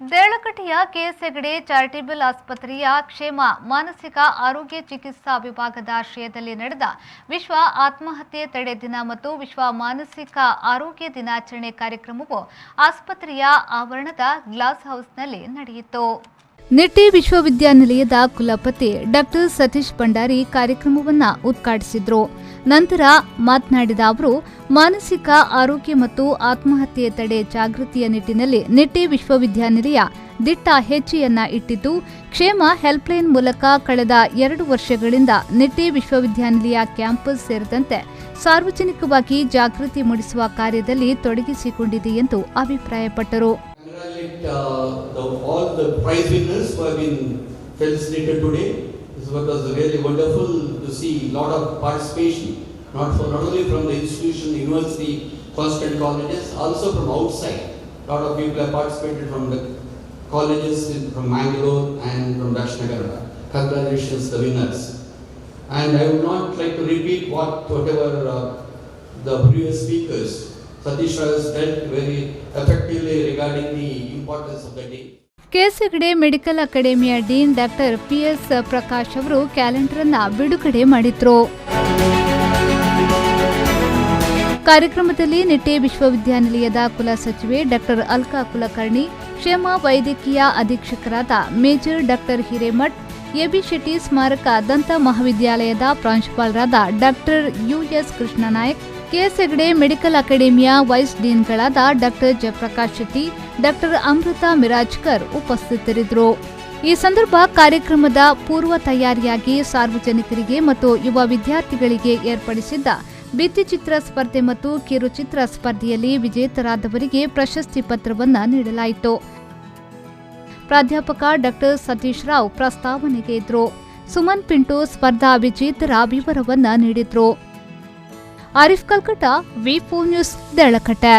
ದೇಳಕಟ್ಟೆಯ KS Hegde charitable ಆಸ್ಪತ್ರೆಯ ಕ್ಷೇಮ ಮಾನಸಿಕ ಆರೋಗ್ಯ ಚಿಕಿತ್ಸಾ ವಿಭಾಗದ ಆಶ್ರಯದಲ್ಲಿ ನಡೆದ ವಿಶ್ವ ಆತ್ಮಹತ್ಯೆ ತಡೆ ದಿನ ಮತ್ತು ವಿಶ್ವ ಮಾನಸಿಕ ಆರೋಗ್ಯ ದಿನಾಚರಣೆ ಕಾರ್ಯಕ್ರಮವು ಆಸ್ಪತ್ರೆಯ ಆವರಣದ ಗ್ಲಾಸ್ ಹೌಸ್ನಲ್ಲಿ ನಡೆಯಿತು. ನಿಟ್ಟೆ ವಿಶ್ವವಿದ್ಯಾನಿಲಯದ ಕುಲಪತಿ ಡಾಕ್ಟರ್ ಸತೀಶ್ ಭಂಡಾರಿ ಕಾರ್ಯಕ್ರಮವನ್ನು ಉದ್ಘಾಟಿಸಿದರು. ನಂತರ ಮಾತನಾಡಿದ ಅವರು, ಮಾನಸಿಕ ಆರೋಗ್ಯ ಮತ್ತು ಆತ್ಮಹತ್ಯೆ ತಡೆ ಜಾಗೃತಿಯ ನಿಟ್ಟಿನಲ್ಲಿ ನಿಟ್ಟೆ ವಿಶ್ವವಿದ್ಯಾನಿಲಯ ದಿಟ್ಟ ಹೆಜ್ಜೆಯನ್ನ ಇಟ್ಟಿದ್ದು, ಕ್ಷೇಮ ಹೆಲ್ಪ್ಲೈನ್ ಮೂಲಕ ಕಳೆದ 2 ವರ್ಷಗಳಿಂದ ನಿಟ್ಟೆ ವಿಶ್ವವಿದ್ಯಾನಿಲಯ ಕ್ಯಾಂಪಸ್ ಸೇರಿದಂತೆ ಸಾರ್ವಜನಿಕವಾಗಿ ಜಾಗೃತಿ ಮೂಡಿಸುವ ಕಾರ್ಯದಲ್ಲಿ ತೊಡಗಿಸಿಕೊಂಡಿದೆ ಎಂದು ಅಭಿಪ್ರಾಯಪಟ್ಟರು. All the prize winners who have been felicitated today. This was really wonderful to see a lot of participation, not only from the institution, university, first and colleges, also from outside. A lot of people have participated from the colleges from Mangalore and from Dashnagara. Congratulations, the winners. And I would not like to repeat whatever the previous speakers. Satish has dealt very effectively regarding the importance of the day. KS Hegde medical ಅಕಾಡೆಮಿಯ dean doctor PS Prakash ಅವರು calendar ಅನ್ನು ಬಿಡುಗಡೆ ಮಾಡಿದ್ರು. ಕಾರ್ಯಕ್ರಮದಲ್ಲಿ ನಿಟ್ಟೆ ವಿಶ್ವವಿದ್ಯಾನಿಲಯದ ಕುಲಸಚಿವೆ doctor Alka Kulkarni, Kshema ವೈದ್ಯಕೀಯ ಅಧೀಕ್ಷಕರಾದ major doctor Hiremath, A B Shetty ಸ್ಮಾರಕ ದಂತ ಮಹಾವಿದ್ಯಾಲಯದ ಪ್ರಾಂಶುಪಾಲರಾದ doctor U S Krishnanayak, K S Hegde medical ಅಕಾಡೆಮಿಯ ವೈಸ್ ಡೀನ್ಗಳಾದ ಡಾಕ್ಟರ್ ಜಯಪ್ರಕಾಶ್ ಶೆಟ್ಟಿ, ಡಾಕ್ಟರ್ ಅಮೃತ ಮಿರಾಜ್ಕರ್ ಉಪಸ್ಥಿತರಿದ್ದರು. ಈ ಸಂದರ್ಭ ಕಾರ್ಯಕ್ರಮದ ಪೂರ್ವ ತಯಾರಿಯಾಗಿ ಸಾರ್ವಜನಿಕರಿಗೆ ಮತ್ತು ಯುವ ವಿದ್ಯಾರ್ಥಿಗಳಿಗೆ ಏರ್ಪಡಿಸಿದ್ದ ಭಿತ್ತಿಚಿತ್ರ ಸ್ಪರ್ಧೆ ಮತ್ತು ಕಿರುಚಿತ್ರ ಸ್ಪರ್ಧೆಯಲ್ಲಿ ವಿಜೇತರಾದವರಿಗೆ ಪ್ರಶಸ್ತಿ ಪತ್ರವನ್ನು ನೀಡಲಾಯಿತು. ಪ್ರಾಧ್ಯಾಪಕ ಡಾಕ್ಟರ್ ಸತೀಶ್ ರಾವ್ ಪ್ರಸ್ತಾವನೆಗೆ ಇದ್ರು. ಸುಮನ್ ಪಿಂಟು ಸ್ಪರ್ಧಾ ವಿಜೇತರ ವಿವರವನ್ನು ನೀಡಿದ್ರು. ಆರಿಫ್ ಕಲ್ಕಟ, ವಿ4 ನ್ಯೂಸ್, ದೇಳಕಟ್ಟೆ.